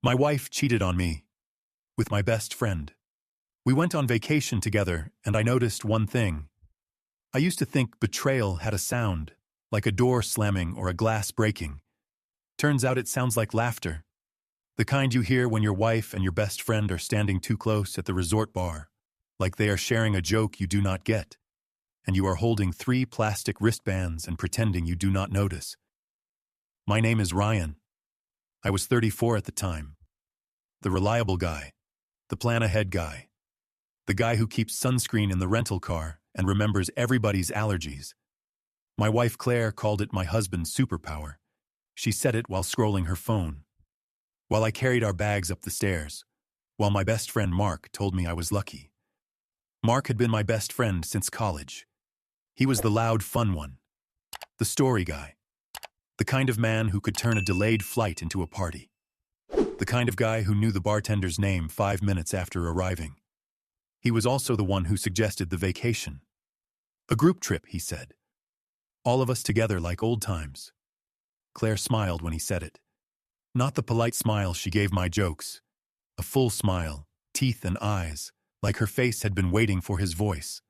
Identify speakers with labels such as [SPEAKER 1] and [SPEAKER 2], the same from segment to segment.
[SPEAKER 1] My wife cheated on me with my best friend. We went on vacation together, and I noticed one thing. I used to think betrayal had a sound, like a door slamming or a glass breaking. Turns out it sounds like laughter. The kind you hear when your wife and your best friend are standing too close at the resort bar, like they are sharing a joke you do not get, and you are holding 3 plastic wristbands and pretending you do not notice. My name is Ryan. I was 34 at the time. The reliable guy. The plan-ahead guy. The guy who keeps sunscreen in the rental car and remembers everybody's allergies. My wife Claire called it my husband's superpower. She said it while scrolling her phone. While I carried our bags up the stairs. While my best friend Mark told me I was lucky. Mark had been my best friend since college. He was the loud, fun one. The story guy. The kind of man who could turn a delayed flight into a party. The kind of guy who knew the bartender's name 5 minutes after arriving. He was also the one who suggested the vacation. A group trip, he said. All of us together like old times. Claire smiled when he said it. Not the polite smile she gave my jokes. A full smile, teeth and eyes, like her face had been waiting for his voice.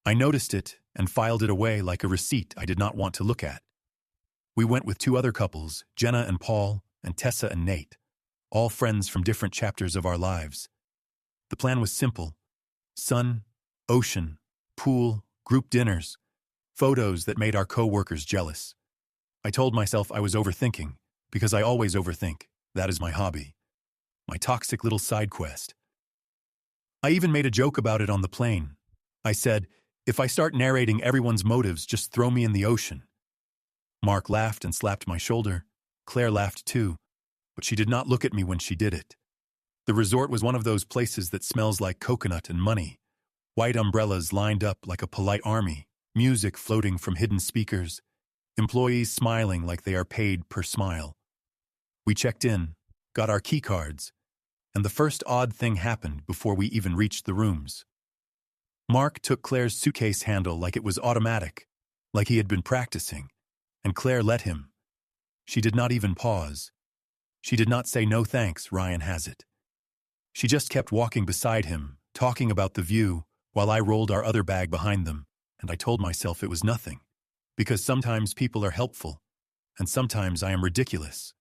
[SPEAKER 1] I noticed it and filed it away like a receipt I did not want to look at. We went with 2 other couples, Jenna and Paul, and Tessa and Nate, all friends from different chapters of our lives. The plan was simple. Sun, ocean, pool, group dinners, photos that made our co-workers jealous. I told myself I was overthinking, because I always overthink. That is my hobby. My toxic little side quest. I even made a joke about it on the plane. I said, if I start narrating everyone's motives, just throw me in the ocean. Mark laughed and slapped my shoulder. Claire laughed too, but she did not look at me when she did it. The resort was one of those places that smells like coconut and money. White umbrellas lined up like a polite army, music floating from hidden speakers, employees smiling like they are paid per smile. We checked in, got our key cards, and the first odd thing happened before we even reached the rooms. Mark took Claire's suitcase handle like it was automatic, like he had been practicing, and Claire let him. She did not even pause. She did not say no thanks, Ryan has it. She just kept walking beside him, talking about the view, while I rolled our other bag behind them, and I told myself it was nothing. Because sometimes people are helpful, and sometimes I am ridiculous.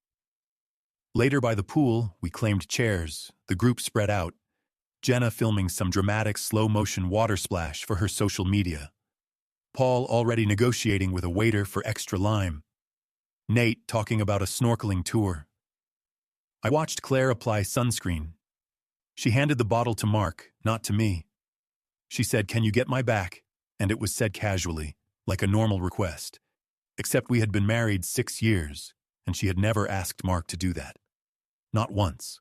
[SPEAKER 1] Later by the pool, we claimed chairs, the group spread out, Jenna filming some dramatic slow-motion water splash for her social media. Paul already negotiating with a waiter for extra lime. Nate talking about a snorkeling tour. I watched Claire apply sunscreen. She handed the bottle to Mark, not to me. She said, "Can you get my back?" And it was said casually, like a normal request. Except we had been married 6 years, and she had never asked Mark to do that. Not once.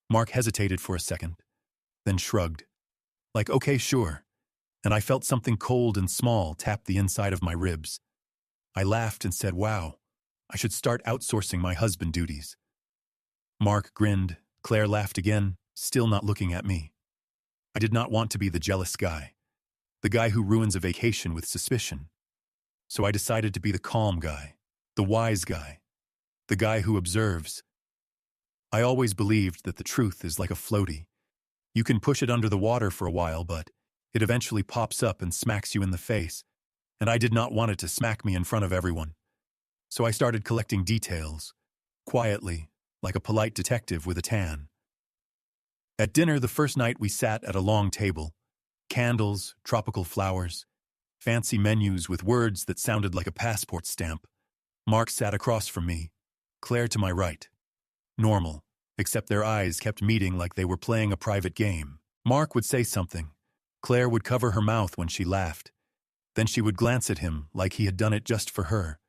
[SPEAKER 1] Mark hesitated for a second, then shrugged. Like, okay, sure. And I felt something cold and small tap the inside of my ribs. I laughed and said, wow, I should start outsourcing my husband duties. Mark grinned. Claire laughed again, still not looking at me. I did not want to be the jealous guy, the guy who ruins a vacation with suspicion. So I decided to be the calm guy, the wise guy, the guy who observes. I always believed that the truth is like a floaty. You can push it under the water for a while, but it eventually pops up and smacks you in the face, and I did not want it to smack me in front of everyone. So I started collecting details, quietly, like a polite detective with a tan. At dinner the first night we sat at a long table, candles, tropical flowers, fancy menus with words that sounded like a passport stamp. Mark sat across from me, Claire to my right. Normal, except their eyes kept meeting like they were playing a private game. Mark would say something. Claire would cover her mouth when she laughed. Then she would glance at him like he had done it just for her.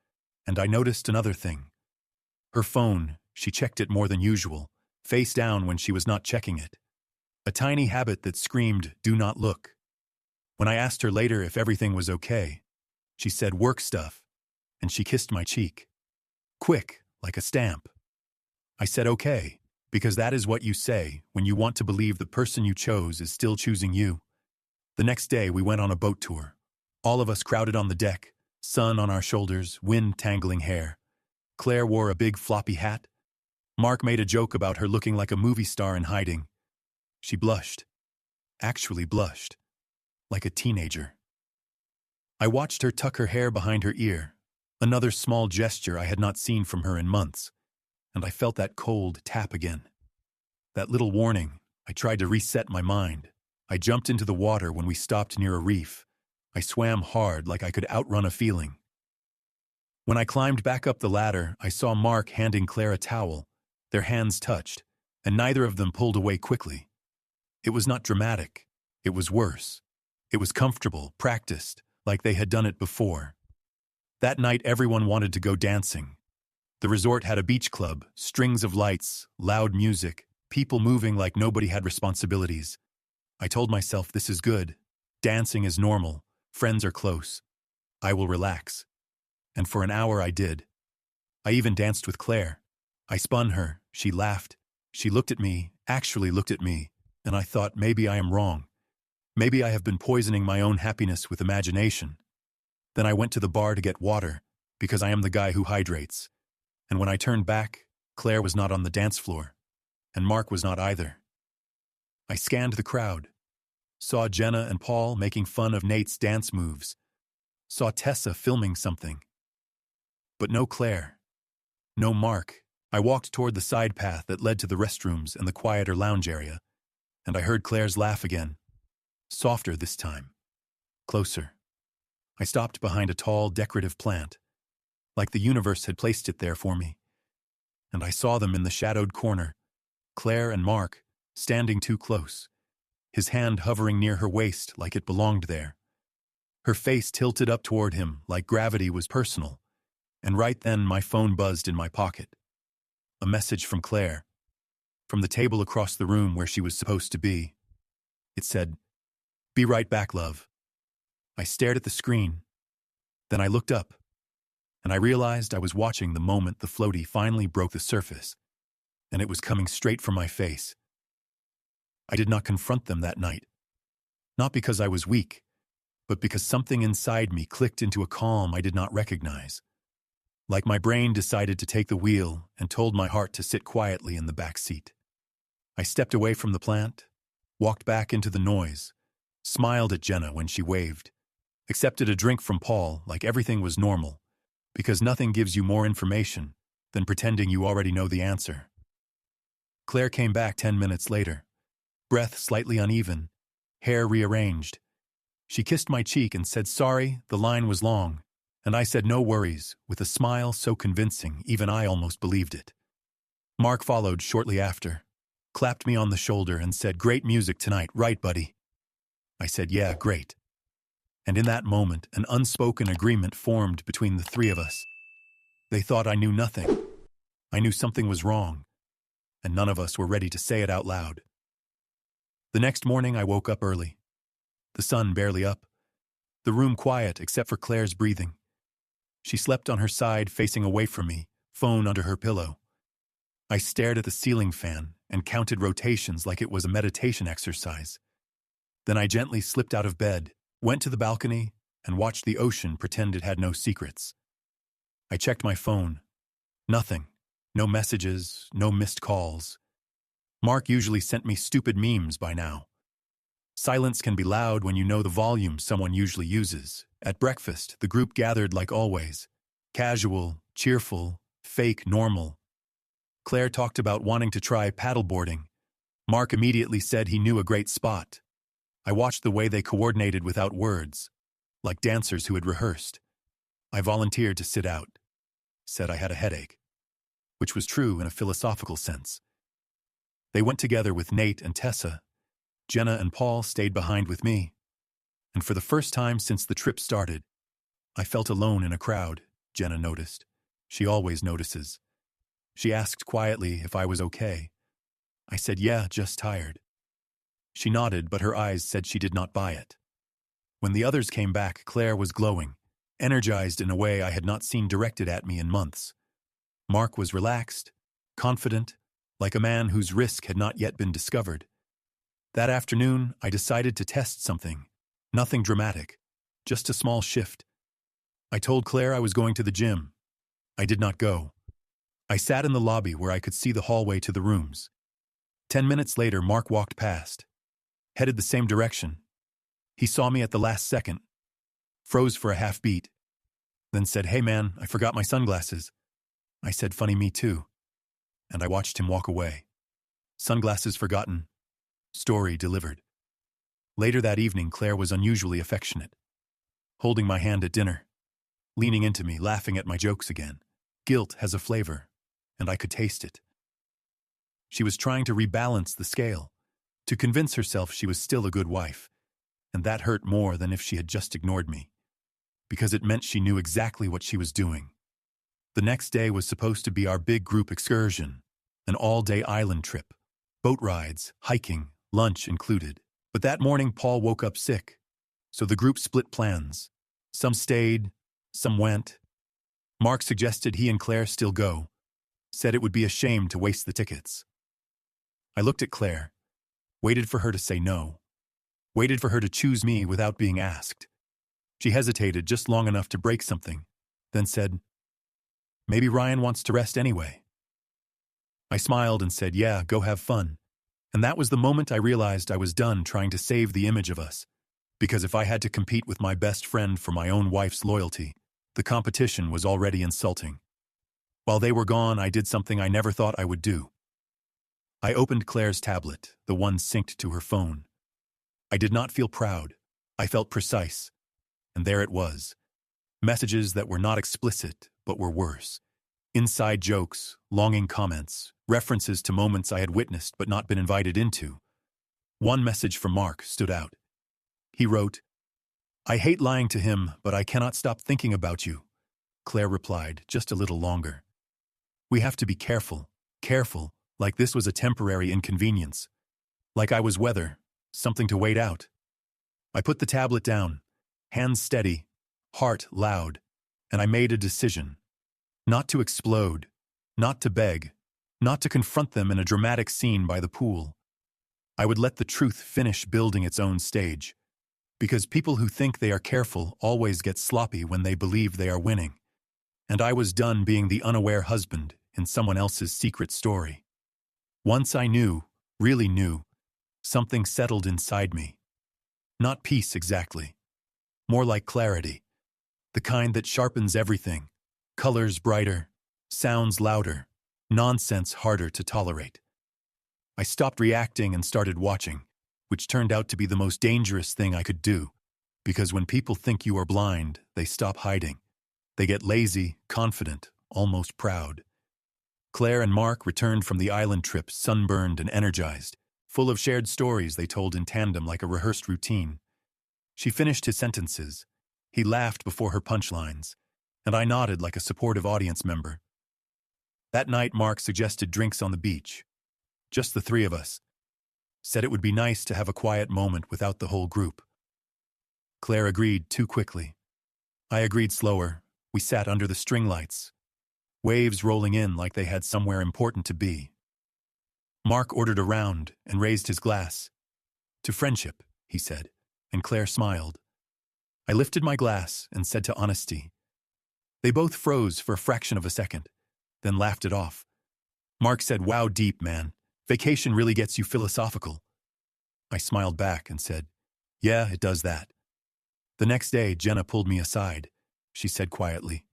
[SPEAKER 1] And I noticed another thing. Her phone, she checked it more than usual, face down when she was not checking it. A tiny habit that screamed, "Do not look." When I asked her later if everything was okay, she said work stuff, and she kissed my cheek. Quick, like a stamp. I said okay, because that is what you say when you want to believe the person you chose is still choosing you. The next day we went on a boat tour. All of us crowded on the deck, sun on our shoulders, wind tangling hair. Claire wore a big floppy hat. Mark made a joke about her looking like a movie star in hiding. She blushed. Actually blushed. Like a teenager. I watched her tuck her hair behind her ear, another small gesture I had not seen from her in months, and I felt that cold tap again. That little warning. I tried to reset my mind. I jumped into the water when we stopped near a reef. I swam hard like I could outrun a feeling. When I climbed back up the ladder, I saw Mark handing Claire a towel. Their hands touched, and neither of them pulled away quickly. It was not dramatic. It was worse. It was comfortable, practiced, like they had done it before. That night, everyone wanted to go dancing. The resort had a beach club, strings of lights, loud music, people moving like nobody had responsibilities. I told myself, this is good. Dancing is normal. Friends are close. I will relax. And for an hour I did. I even danced with Claire. I spun her. She laughed. She looked at me, actually looked at me, and I thought, maybe I am wrong. Maybe I have been poisoning my own happiness with imagination. Then I went to the bar to get water, because I am the guy who hydrates. And when I turned back, Claire was not on the dance floor, and Mark was not either. I scanned the crowd, saw Jenna and Paul making fun of Nate's dance moves, saw Tessa filming something. But no Claire, no Mark. I walked toward the side path that led to the restrooms and the quieter lounge area, and I heard Claire's laugh again. Softer this time. Closer. I stopped behind a tall, decorative plant, like the universe had placed it there for me. And I saw them in the shadowed corner, Claire and Mark, standing too close, his hand hovering near her waist like it belonged there. Her face tilted up toward him like gravity was personal, and right then my phone buzzed in my pocket. A message from Claire, from the table across the room where she was supposed to be. It said, "Be right back, love." I stared at the screen. Then I looked up, and I realized I was watching the moment the floaty finally broke the surface, and it was coming straight for my face. I did not confront them that night, not because I was weak, but because something inside me clicked into a calm I did not recognize. Like my brain decided to take the wheel and told my heart to sit quietly in the back seat. I stepped away from the plant, walked back into the noise, smiled at Jenna when she waved, accepted a drink from Paul like everything was normal, because nothing gives you more information than pretending you already know the answer. Claire came back 10 minutes later, breath slightly uneven, hair rearranged. She kissed my cheek and said sorry, the line was long, and I said no worries, with a smile so convincing even I almost believed it. Mark followed shortly after, clapped me on the shoulder and said, "Great music tonight, right, buddy?" I said, "Yeah, great." And in that moment, an unspoken agreement formed between the three of us. They thought I knew nothing. I knew something was wrong, and none of us were ready to say it out loud. The next morning, I woke up early. The sun barely up. The room quiet except for Claire's breathing. She slept on her side, facing away from me, phone under her pillow. I stared at the ceiling fan and counted rotations like it was a meditation exercise. Then I gently slipped out of bed, went to the balcony, and watched the ocean pretend it had no secrets. I checked my phone. Nothing. No messages, no missed calls. Mark usually sent me stupid memes by now. Silence can be loud when you know the volume someone usually uses. At breakfast, the group gathered like always. Casual, cheerful, fake, normal. Claire talked about wanting to try paddleboarding. Mark immediately said he knew a great spot. I watched the way they coordinated without words, like dancers who had rehearsed. I volunteered to sit out, said I had a headache, which was true in a philosophical sense. They went together with Nate and Tessa. Jenna and Paul stayed behind with me. And for the first time since the trip started, I felt alone in a crowd, Jenna noticed. She always notices. She asked quietly if I was okay. I said, "Yeah, just tired." She nodded, but her eyes said she did not buy it. When the others came back, Claire was glowing, energized in a way I had not seen directed at me in months. Mark was relaxed, confident, like a man whose risk had not yet been discovered. That afternoon, I decided to test something. Nothing dramatic, just a small shift. I told Claire I was going to the gym. I did not go. I sat in the lobby where I could see the hallway to the rooms. 10 minutes later, Mark walked past, headed the same direction. He saw me at the last second, froze for a half beat, then said, "Hey man, I forgot my sunglasses." I said, "Funny, me too." And I watched him walk away. Sunglasses forgotten. Story delivered. Later that evening, Claire was unusually affectionate, holding my hand at dinner, leaning into me, laughing at my jokes again. Guilt has a flavor, and I could taste it. She was trying to rebalance the scale, to convince herself she was still a good wife, and that hurt more than if she had just ignored me, because it meant she knew exactly what she was doing. The next day was supposed to be our big group excursion, an all-day island trip, boat rides, hiking, lunch included. But that morning Paul woke up sick, so the group split plans. Some stayed, some went. Mark suggested he and Claire still go, said it would be a shame to waste the tickets. I looked at Claire, waited for her to say no, waited for her to choose me without being asked. She hesitated just long enough to break something, then said, "Maybe Ryan wants to rest anyway." I smiled and said, "Yeah, go have fun." And that was the moment I realized I was done trying to save the image of us, because if I had to compete with my best friend for my own wife's loyalty, the competition was already insulting. While they were gone, I did something I never thought I would do. I opened Claire's tablet, the one synced to her phone. I did not feel proud. I felt precise. And there it was. Messages that were not explicit, but were worse. Inside jokes, longing comments, references to moments I had witnessed but not been invited into. One message from Mark stood out. He wrote, "I hate lying to him, but I cannot stop thinking about you." Claire replied, just a little longer. "We have to be careful, like this was a temporary inconvenience. Like I was weather, something to wait out." I put the tablet down, hands steady, heart loud, and I made a decision. Not to explode, not to beg, not to confront them in a dramatic scene by the pool. I would let the truth finish building its own stage, because people who think they are careful always get sloppy when they believe they are winning. And I was done being the unaware husband in someone else's secret story. Once I knew, really knew, something settled inside me. Not peace exactly, more like clarity, the kind that sharpens everything. Colors brighter, sounds louder, nonsense harder to tolerate. I stopped reacting and started watching, which turned out to be the most dangerous thing I could do, because when people think you are blind, they stop hiding. They get lazy, confident, almost proud. Claire and Mark returned from the island trip sunburned and energized, full of shared stories they told in tandem like a rehearsed routine. She finished his sentences. He laughed before her punchlines, and I nodded like a supportive audience member. That night, Mark suggested drinks on the beach. Just the three of us. Said it would be nice to have a quiet moment without the whole group. Claire agreed too quickly. I agreed slower. We sat under the string lights, waves rolling in like they had somewhere important to be. Mark ordered a round and raised his glass. "To friendship," he said, and Claire smiled. I lifted my glass and said to honesty. They both froze for a fraction of a second, then laughed it off. Mark said, "Wow, deep, man. Vacation really gets you philosophical." I smiled back and said, "Yeah, it does that." The next day, Jenna pulled me aside. She said quietly,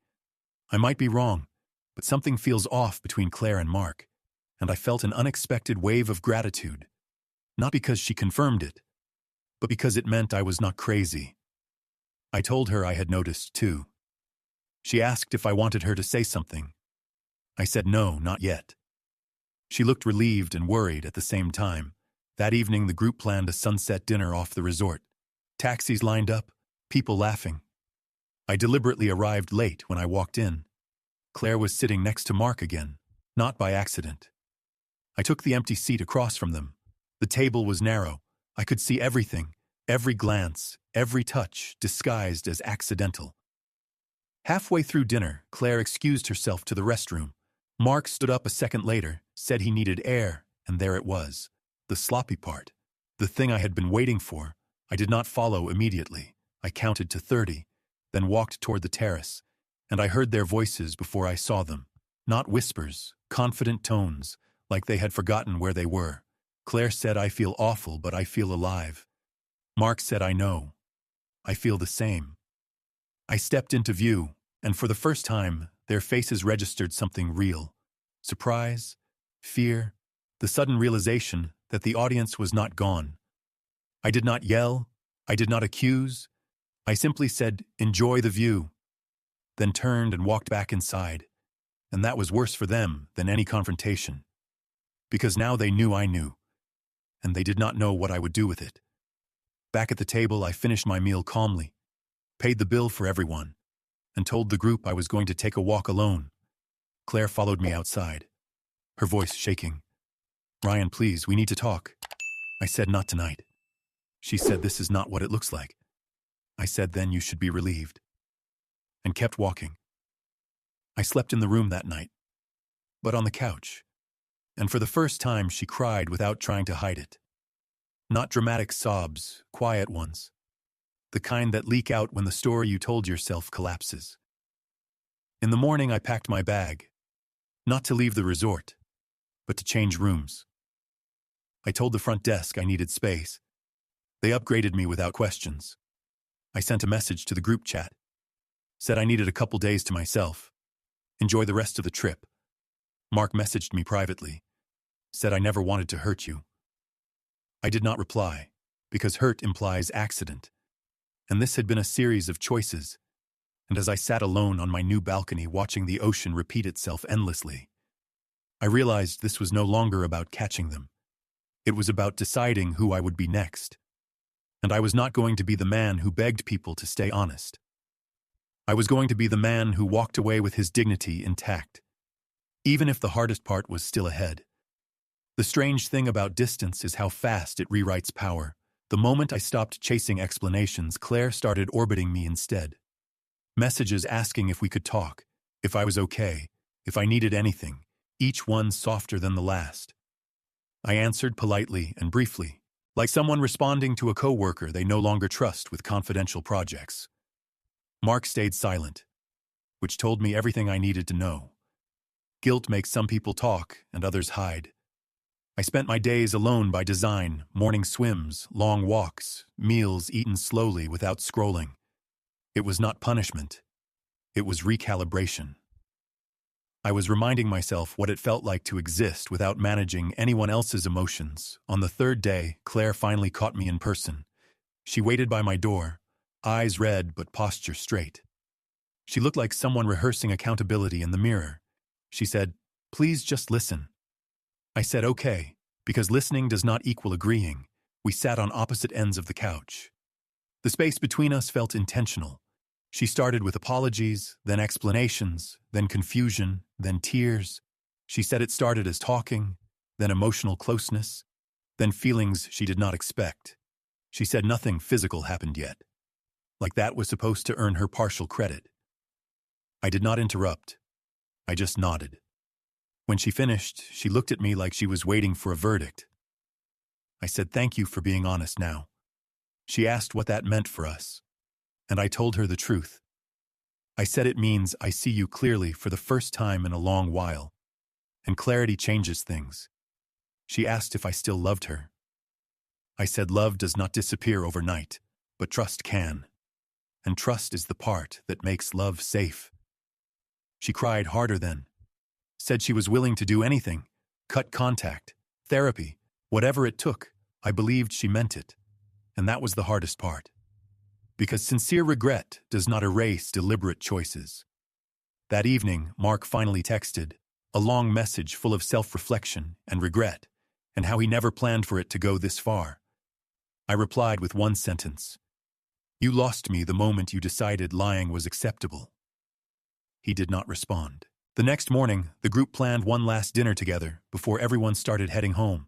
[SPEAKER 1] "I might be wrong, but something feels off between Claire and Mark," and I felt an unexpected wave of gratitude. Not because she confirmed it, but because it meant I was not crazy. I told her I had noticed too. She asked if I wanted her to say something. I said no, not yet. She looked relieved and worried at the same time. That evening, the group planned a sunset dinner off the resort. Taxis lined up, people laughing. I deliberately arrived late when I walked in. Claire was sitting next to Mark again, not by accident. I took the empty seat across from them. The table was narrow. I could see everything, every glance, every touch, disguised as accidental. Halfway through dinner, Claire excused herself to the restroom. Mark stood up a second later, said he needed air, and there it was. The sloppy part. The thing I had been waiting for. I did not follow immediately. I counted to 30, then walked toward the terrace, and I heard their voices before I saw them. Not whispers, confident tones, like they had forgotten where they were. Claire said, I feel awful, but I feel alive. Mark said, I know. I feel the same. I stepped into view, and for the first time, their faces registered something real. Surprise, fear, the sudden realization that the audience was not gone. I did not yell, I did not accuse, I simply said, enjoy the view, then turned and walked back inside. And that was worse for them than any confrontation. Because now they knew I knew, and they did not know what I would do with it. Back at the table, I finished my meal calmly, paid the bill for everyone, and told the group I was going to take a walk alone. Claire followed me outside, her voice shaking. Ryan, please, we need to talk. I said, not tonight. She said, this is not what it looks like. I said, then you should be relieved. And kept walking. I slept in the room that night, but on the couch. And for the first time, she cried without trying to hide it. Not dramatic sobs, quiet ones. The kind that leak out when the story you told yourself collapses. In the morning, I packed my bag, not to leave the resort, but to change rooms. I told the front desk I needed space. They upgraded me without questions. I sent a message to the group chat, said I needed a couple days to myself. Enjoy the rest of the trip. Mark messaged me privately, said I never wanted to hurt you. I did not reply, because hurt implies accident. And this had been a series of choices. And as I sat alone on my new balcony watching the ocean repeat itself endlessly, I realized this was no longer about catching them. It was about deciding who I would be next. And I was not going to be the man who begged people to stay honest. I was going to be the man who walked away with his dignity intact, even if the hardest part was still ahead. The strange thing about distance is how fast it rewrites power. The moment I stopped chasing explanations, Claire started orbiting me instead. Messages asking if we could talk, if I was okay, if I needed anything, each one softer than the last. I answered politely and briefly, like someone responding to a coworker they no longer trust with confidential projects. Mark stayed silent, which told me everything I needed to know. Guilt makes some people talk and others hide. I spent my days alone by design, morning swims, long walks, meals eaten slowly without scrolling. It was not punishment. It was recalibration. I was reminding myself what it felt like to exist without managing anyone else's emotions. On the third day, Claire finally caught me in person. She waited by my door, eyes red but posture straight. She looked like someone rehearsing accountability in the mirror. She said, please just listen. I said, okay, because listening does not equal agreeing. We sat on opposite ends of the couch. The space between us felt intentional. She started with apologies, then explanations, then confusion, then tears. She said it started as talking, then emotional closeness, then feelings she did not expect. She said nothing physical happened yet, like that was supposed to earn her partial credit. I did not interrupt. I just nodded. When she finished, she looked at me like she was waiting for a verdict. I said, thank you for being honest now. She asked what that meant for us, and I told her the truth. I said it means I see you clearly for the first time in a long while, and clarity changes things. She asked if I still loved her. I said love does not disappear overnight, but trust can, and trust is the part that makes love safe. She cried harder then, said she was willing to do anything, cut contact, therapy, whatever it took. I believed she meant it, and that was the hardest part. Because sincere regret does not erase deliberate choices. That evening, Mark finally texted, a long message full of self-reflection and regret, and how he never planned for it to go this far. I replied with one sentence, you lost me the moment you decided lying was acceptable. He did not respond. The next morning, the group planned one last dinner together before everyone started heading home.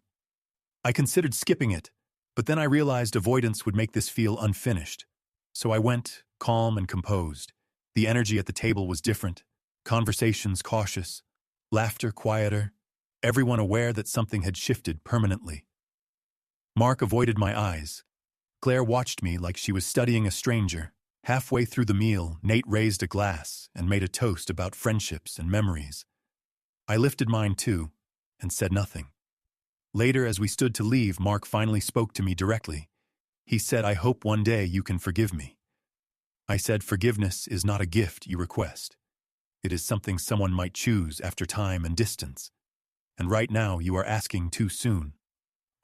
[SPEAKER 1] I considered skipping it, but then I realized avoidance would make this feel unfinished. So I went, calm and composed. The energy at the table was different, conversations cautious, laughter quieter, everyone aware that something had shifted permanently. Mark avoided my eyes. Claire watched me like she was studying a stranger. Halfway through the meal, Nate raised a glass and made a toast about friendships and memories. I lifted mine too, and said nothing. Later, as we stood to leave, Mark finally spoke to me directly. He said, "I hope one day you can forgive me." I said, "Forgiveness is not a gift you request. It is something someone might choose after time and distance. And right now you are asking too soon."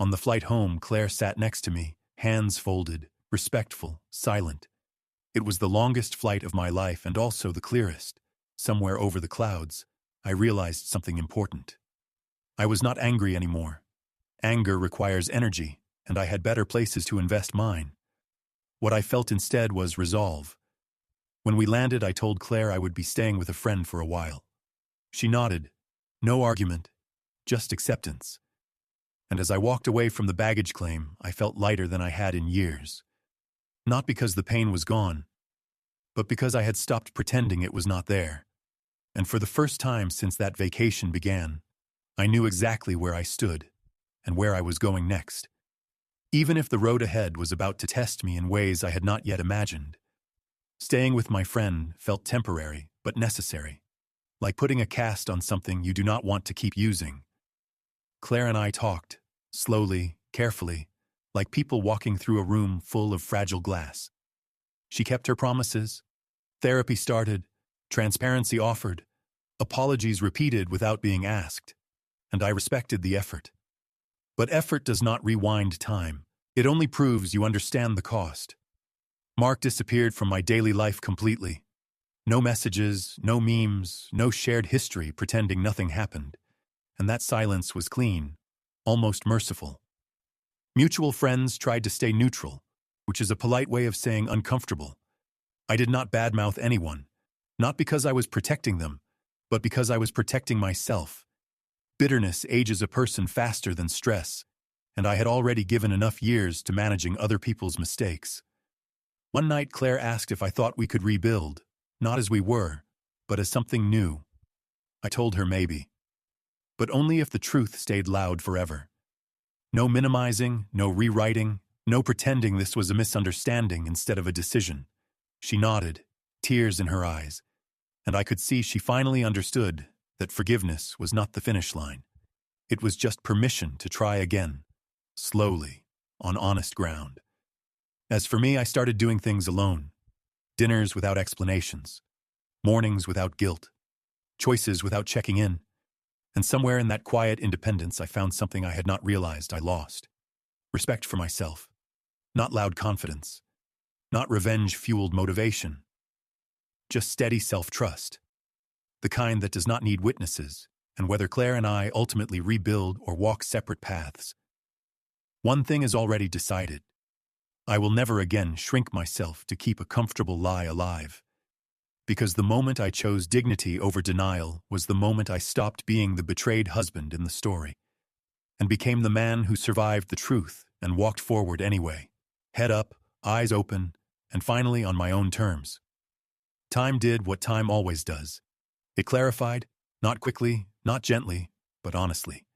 [SPEAKER 1] On the flight home, Claire sat next to me, hands folded, respectful, silent. It was the longest flight of my life and also the clearest. Somewhere over the clouds, I realized something important. I was not angry anymore. Anger requires energy, and I had better places to invest mine. What I felt instead was resolve. When we landed, I told Claire I would be staying with a friend for a while. She nodded. No argument, just acceptance. And as I walked away from the baggage claim, I felt lighter than I had in years. Not because the pain was gone, but because I had stopped pretending it was not there. And for the first time since that vacation began, I knew exactly where I stood and where I was going next. Even if the road ahead was about to test me in ways I had not yet imagined. Staying with my friend felt temporary but necessary, like putting a cast on something you do not want to keep using. Claire and I talked, slowly, carefully, like people walking through a room full of fragile glass. She kept her promises. Therapy started, transparency offered, apologies repeated without being asked, and I respected the effort. But effort does not rewind time. It only proves you understand the cost. Mark disappeared from my daily life completely. No messages, no memes, no shared history pretending nothing happened. And that silence was clean, almost merciful. Mutual friends tried to stay neutral, which is a polite way of saying uncomfortable. I did not badmouth anyone, not because I was protecting them, but because I was protecting myself. Bitterness ages a person faster than stress, and I had already given enough years to managing other people's mistakes. One night, Claire asked if I thought we could rebuild, not as we were, but as something new. I told her maybe. But only if the truth stayed loud forever. No minimizing, no rewriting, no pretending this was a misunderstanding instead of a decision. She nodded, tears in her eyes, and I could see she finally understood that forgiveness was not the finish line. It was just permission to try again, slowly, on honest ground. As for me, I started doing things alone. Dinners without explanations, mornings without guilt, choices without checking in. And somewhere in that quiet independence, I found something I had not realized I lost. Respect for myself. Not loud confidence. Not revenge-fueled motivation. Just steady self-trust. The kind that does not need witnesses, and whether Claire and I ultimately rebuild or walk separate paths. One thing is already decided. I will never again shrink myself to keep a comfortable lie alive. Because the moment I chose dignity over denial was the moment I stopped being the betrayed husband in the story, and became the man who survived the truth and walked forward anyway, head up, eyes open, and finally on my own terms. Time did what time always does. It clarified, not quickly, not gently, but honestly.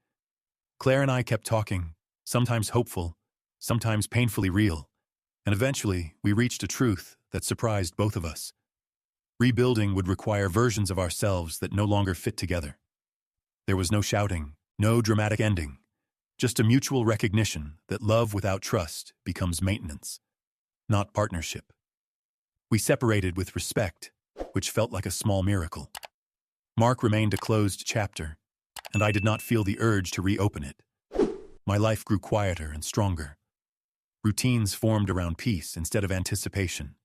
[SPEAKER 1] Claire and I kept talking, sometimes hopeful, sometimes painfully real, and eventually we reached a truth that surprised both of us. Rebuilding would require versions of ourselves that no longer fit together. There was no shouting, no dramatic ending, just a mutual recognition that love without trust becomes maintenance, not partnership. We separated with respect, which felt like a small miracle. Mark remained a closed chapter, and I did not feel the urge to reopen it. My life grew quieter and stronger. Routines formed around peace instead of anticipation.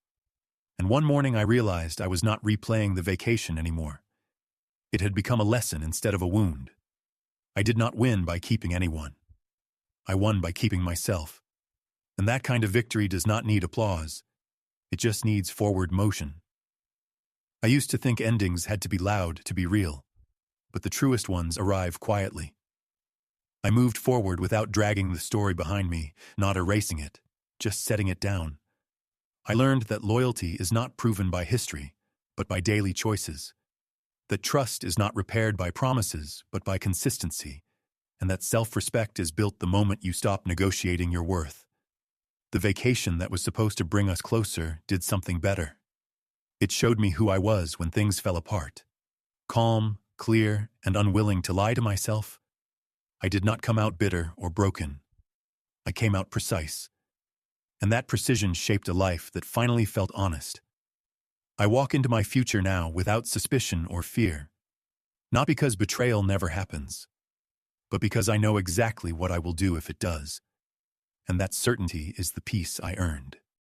[SPEAKER 1] And one morning I realized I was not replaying the vacation anymore. It had become a lesson instead of a wound. I did not win by keeping anyone. I won by keeping myself. And that kind of victory does not need applause. It just needs forward motion. I used to think endings had to be loud to be real, but the truest ones arrive quietly. I moved forward without dragging the story behind me, not erasing it, just setting it down. I learned that loyalty is not proven by history, but by daily choices. That trust is not repaired by promises, but by consistency. And that self-respect is built the moment you stop negotiating your worth. The vacation that was supposed to bring us closer did something better. It showed me who I was when things fell apart. Calm, clear, and unwilling to lie to myself. I did not come out bitter or broken. I came out precise. And that precision shaped a life that finally felt honest. I walk into my future now without suspicion or fear. Not because betrayal never happens, but because I know exactly what I will do if it does. And that certainty is the peace I earned.